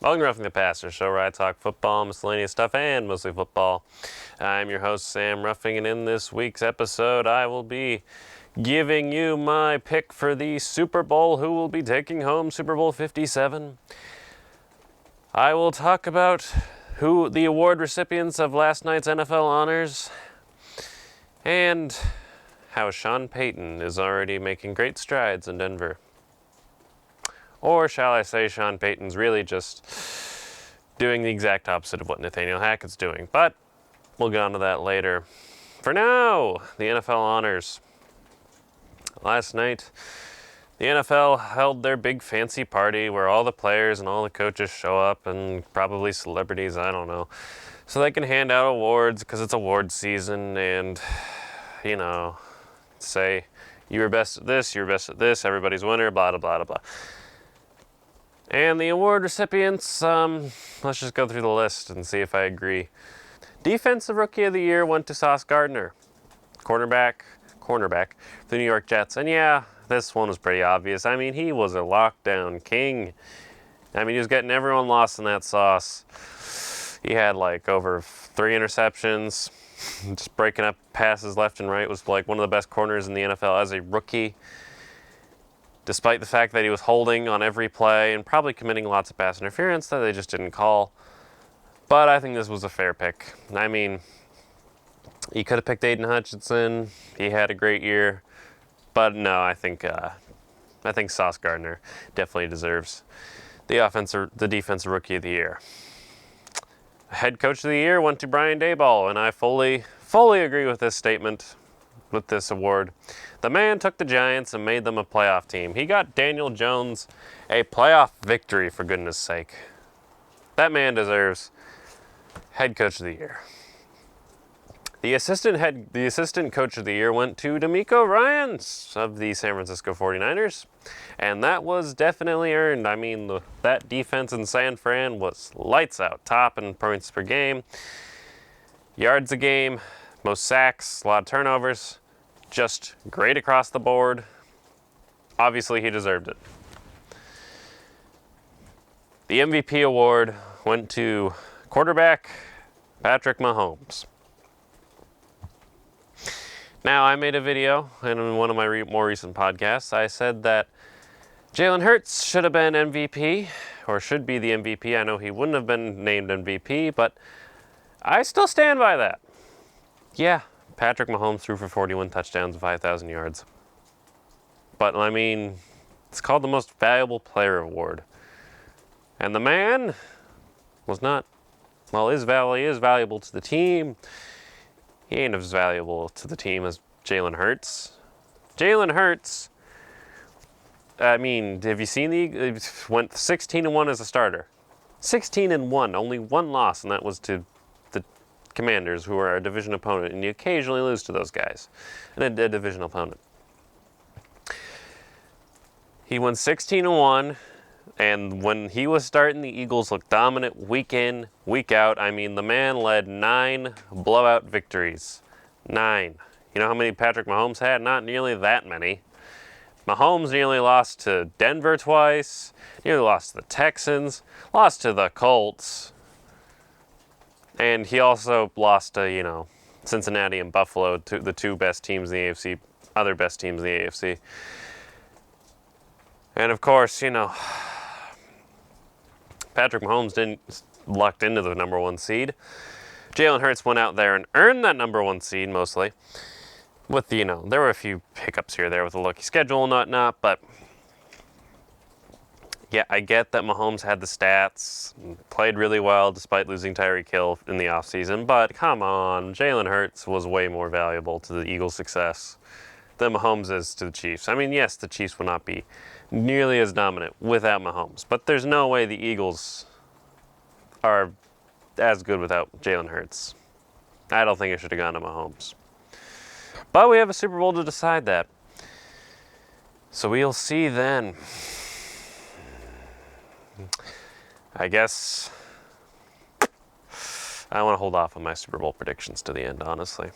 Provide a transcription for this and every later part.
Welcome to Ruffing the Passer, show where I talk football, miscellaneous stuff, and mostly football. I'm your host, Sam Ruffing, and in this week's episode, I will be giving you my pick for the Super Bowl, who will be taking home Super Bowl 57. I will talk about who the award recipients of last night's NFL honors, and how Sean Payton is already making great strides in Denver. Or shall I say Sean Payton's really just doing the exact opposite of what Nathaniel Hackett's doing. But we'll get on to that later. For now, the NFL honors. Last night, the NFL held their big fancy party where all the players and all the coaches show up, and probably celebrities, I don't know. So they can hand out awards because it's award season and, say, you were best at this, you were best at this, everybody's winner, blah, blah, blah, blah. And the award recipients, let's just go through the list and see if I agree. Defensive Rookie of the Year went to Sauce Gardner. Cornerback for the New York Jets. And yeah, this one was pretty obvious. I mean, he was a lockdown king. I mean, he was getting everyone lost in that sauce. He had like over 3 interceptions, just breaking up passes left and right. Was like one of the best corners in the NFL as a rookie, despite the fact that he was holding on every play and probably committing lots of pass interference that they just didn't call. But I think this was a fair pick. I mean, he could have picked Aiden Hutchinson. He had a great year. But no, I think Sauce Gardner definitely deserves the defensive Rookie of the Year. Head Coach of the Year went to Brian Daboll, and I fully agree with this statement, with this award. The man took the Giants and made them a playoff team. He got Daniel Jones a playoff victory, for goodness sake. That man deserves Head Coach of the Year. The assistant coach of the year went to DeMeco Ryans of the San Francisco 49ers, and that was definitely earned. I mean, that defense in San Fran was lights out, top in points per game, yards a game, most sacks, a lot of turnovers. Just great across the board. Obviously, he deserved it. The MVP award went to quarterback Patrick Mahomes. Now, I made a video in one of my more recent podcasts. I said that Jalen Hurts should have been MVP, or should be the MVP. I know he wouldn't have been named MVP, but I still stand by that. Yeah, Patrick Mahomes threw for 41 touchdowns and 5,000 yards. But, I mean, it's called the Most Valuable Player Award. And the man was not, well, he is valuable to the team. He ain't as valuable to the team as Jalen Hurts. Jalen Hurts, I mean, have you seen he went 16-1 as a starter. 16-1, only one loss, and that was to the Commanders, who are a division opponent, and you occasionally lose to those guys, and a division opponent. He went 16-1, and when he was starting, the Eagles looked dominant week in, week out. I mean, the man led 9 blowout victories. 9. You know how many Patrick Mahomes had? Not nearly that many. Mahomes nearly lost to Denver twice, nearly lost to the Texans, lost to the Colts, and he also lost to, Cincinnati and Buffalo, the two best teams in the AFC, other best teams in the AFC. And of course, Patrick Mahomes didn't lucked into the number 1 seed. Jalen Hurts went out there and earned that number 1 seed mostly. With there were a few hiccups here there with the lucky schedule and whatnot, but yeah, I get that Mahomes had the stats, played really well despite losing Tyreek Hill in the offseason, but come on, Jalen Hurts was way more valuable to the Eagles' success than Mahomes is to the Chiefs. I mean, yes, the Chiefs will not be nearly as dominant without Mahomes, but there's no way the Eagles are as good without Jalen Hurts. I don't think it should have gone to Mahomes. But we have a Super Bowl to decide that. So we'll see then. I guess I want to hold off on my Super Bowl predictions to the end, honestly.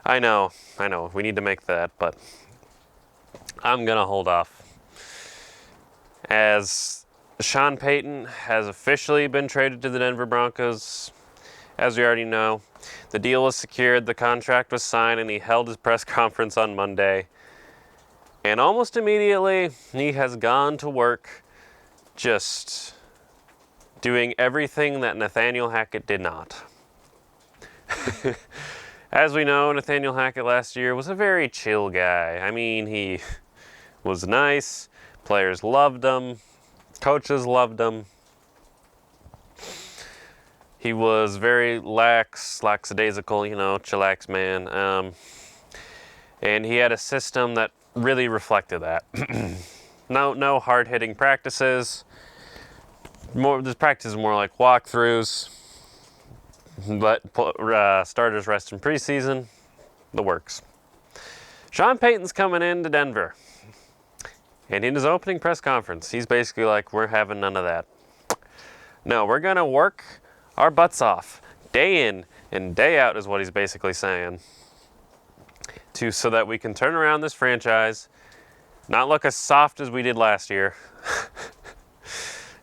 I know, we need to make that, but I'm going to hold off. As Sean Payton has officially been traded to the Denver Broncos. As we already know, the deal was secured, the contract was signed, and he held his press conference on Monday. And almost immediately, he has gone to work just doing everything that Nathaniel Hackett did not. As we know, Nathaniel Hackett last year was a very chill guy. I mean, he was nice, players loved him, coaches loved him. He was very lackadaisical, chillax man. And he had a system that really reflected that. No hard-hitting practices. This practice is more like walkthroughs. Let starters rest in preseason. The works. Sean Payton's coming into Denver. And in his opening press conference, he's basically like, we're having none of that. No, we're going to work our butts off, day in and day out, is what he's basically saying, so that we can turn around this franchise, not look as soft as we did last year,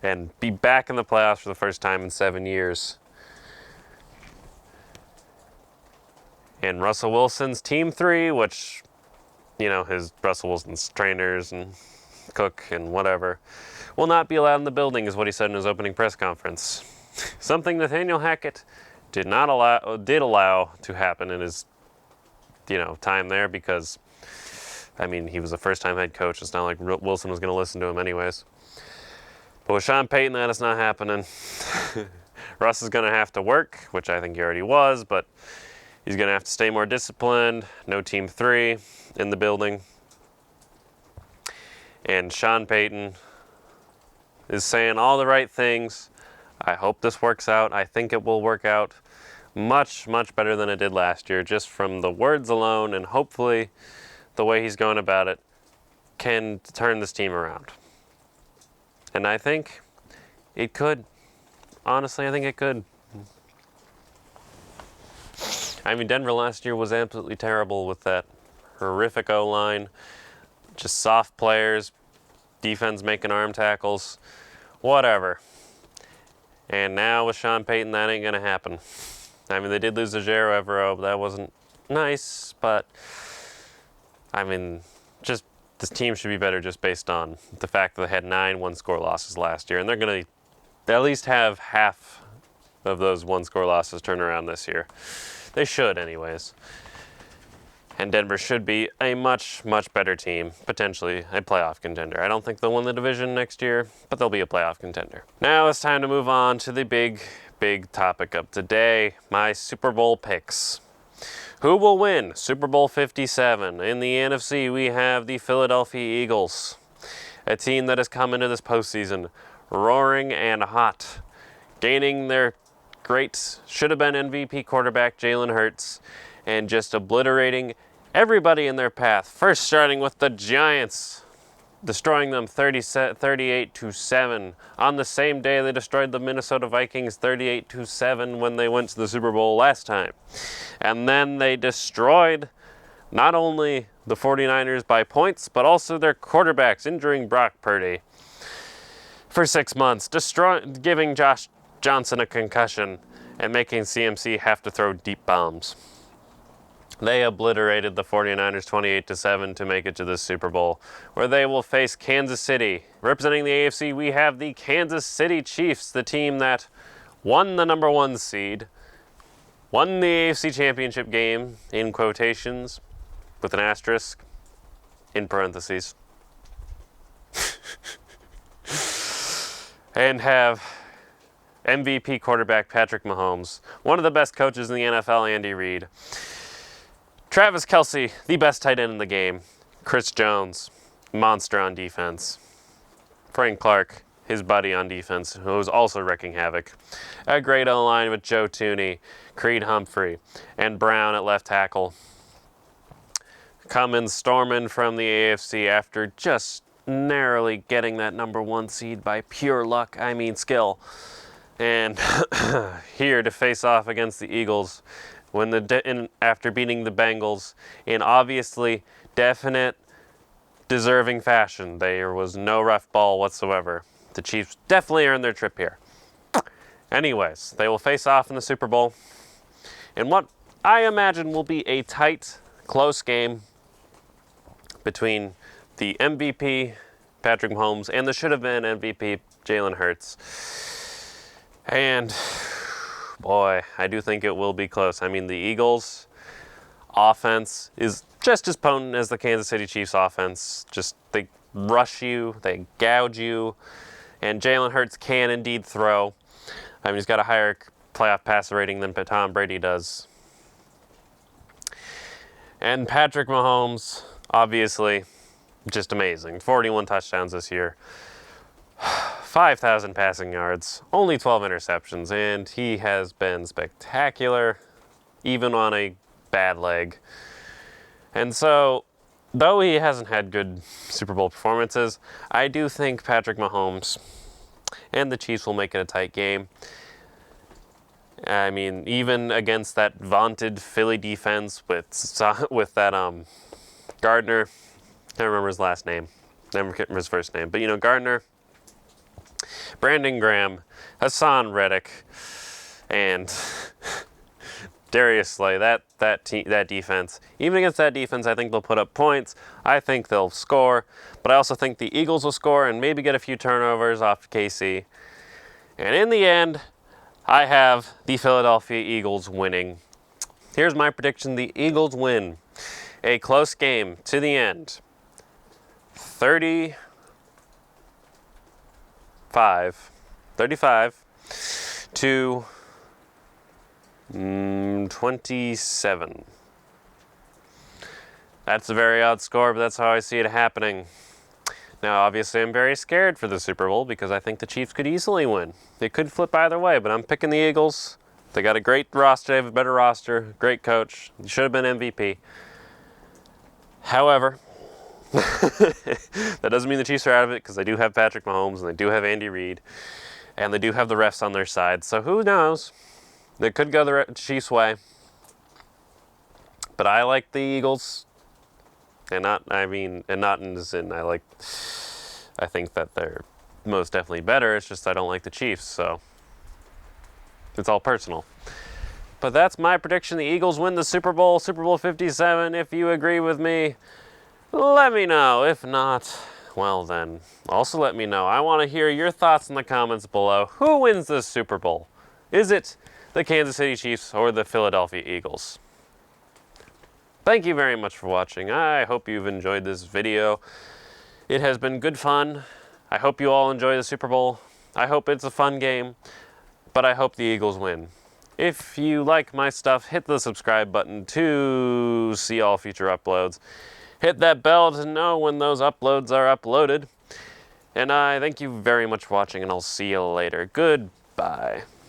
and be back in the playoffs for the first time in 7 years. And Russell Wilson's Team 3, which, his Russell Wilson's trainers and cook and whatever, will not be allowed in the building, is what he said in his opening press conference. Something Nathaniel Hackett did allow to happen in his, time there, because, he was a first-time head coach. It's not like Wilson was going to listen to him anyways. But with Sean Payton, that is not happening. Russ is going to have to work, which I think he already was, but he's going to have to stay more disciplined. No Team 3 in the building. And Sean Payton is saying all the right things. I hope this works out. I think it will work out much, much better than it did last year, just from the words alone, and hopefully the way he's going about it can turn this team around. And I think it could. Honestly, I think it could. Denver last year was absolutely terrible with that horrific O-line, just soft players, defense making arm tackles, whatever. And now with Sean Payton, that ain't going to happen. They did lose to Jero Evero, but that wasn't nice. But, just this team should be better just based on the fact that they had 9 one-score losses last year. And they're going to at least have half of those one-score losses turn around this year. They should, anyways. And Denver should be a much, much better team, potentially a playoff contender. I don't think they'll win the division next year, but they'll be a playoff contender. Now it's time to move on to the big topic of today, my Super Bowl picks. Who will win Super Bowl 57? In the NFC, we have the Philadelphia Eagles, a team that has come into this postseason roaring and hot, gaining their great, should-have-been MVP quarterback Jalen Hurts, and just obliterating everybody in their path. First starting with the Giants, destroying them 38-7. On the same day they destroyed the Minnesota Vikings 38-7 when they went to the Super Bowl last time. And then they destroyed not only the 49ers by points, but also their quarterbacks, injuring Brock Purdy for 6 months, giving Josh Johnson a concussion and making CMC have to throw deep bombs. They obliterated the 49ers 28-7 to make it to the Super Bowl, where they will face Kansas City. Representing the AFC, we have the Kansas City Chiefs, the team that won the number 1 seed, won the AFC Championship game, in quotations, with an asterisk, in parentheses, and have MVP quarterback Patrick Mahomes, one of the best coaches in the NFL, Andy Reid, Travis Kelce, the best tight end in the game. Chris Jones, monster on defense. Frank Clark, his buddy on defense, who was also wreaking havoc. A great O-line with Joe Thuney, Creed Humphrey, and Brown at left tackle. Coming storming from the AFC after just narrowly getting that number 1 seed by pure luck, skill. And here to face off against the Eagles after beating the Bengals in obviously definite, deserving fashion. There was no rough ball whatsoever. The Chiefs definitely earned their trip here. Anyways, they will face off in the Super Bowl in what I imagine will be a tight, close game between the MVP, Patrick Mahomes, and the should-have-been MVP, Jalen Hurts. And, boy, I do think it will be close. I mean, the Eagles' offense is just as potent as the Kansas City Chiefs' offense. Just, they rush you, they gouge you, and Jalen Hurts can indeed throw. I mean, he's got a higher playoff passer rating than Tom Brady does. And Patrick Mahomes, obviously, just amazing. 41 touchdowns this year, 5,000 passing yards, only 12 interceptions, and he has been spectacular, even on a bad leg. And so, though he hasn't had good Super Bowl performances, I do think Patrick Mahomes and the Chiefs will make it a tight game. I mean, even against that vaunted Philly defense with that Gardner, I can't remember his last name, never remember his first name, but you know, Gardner, Brandon Graham, Hassan Reddick, and Darius Slay, that defense. Even against that defense, I think they'll put up points. I think they'll score, but I also think the Eagles will score and maybe get a few turnovers off KC. And in the end, I have the Philadelphia Eagles winning. Here's my prediction. The Eagles win a close game to the end. 35 to 27. That's a very odd score, but that's how I see it happening. Now, obviously, I'm very scared for the Super Bowl because I think the Chiefs could easily win. It could flip either way, but I'm picking the Eagles. They got a great roster. They have a better roster. Great coach. He should have been MVP. However, that doesn't mean the Chiefs are out of it because they do have Patrick Mahomes and they do have Andy Reid and they do have the refs on their side. So who knows? They could go the Chiefs' way. But I like the Eagles. And not as in I think that they're most definitely better. It's just I don't like the Chiefs, so it's all personal. But that's my prediction. The Eagles win the Super Bowl, Super Bowl 57. If you agree with me, let me know. If not, well then, also let me know. I want to hear your thoughts in the comments below. Who wins this Super Bowl? Is it the Kansas City Chiefs or the Philadelphia Eagles? Thank you very much for watching. I hope you've enjoyed this video. It has been good fun. I hope you all enjoy the Super Bowl. I hope it's a fun game, but I hope the Eagles win. If you like my stuff, hit the subscribe button to see all future uploads. Hit that bell to know when those uploads are uploaded. And I thank you very much for watching, and I'll see you later. Goodbye.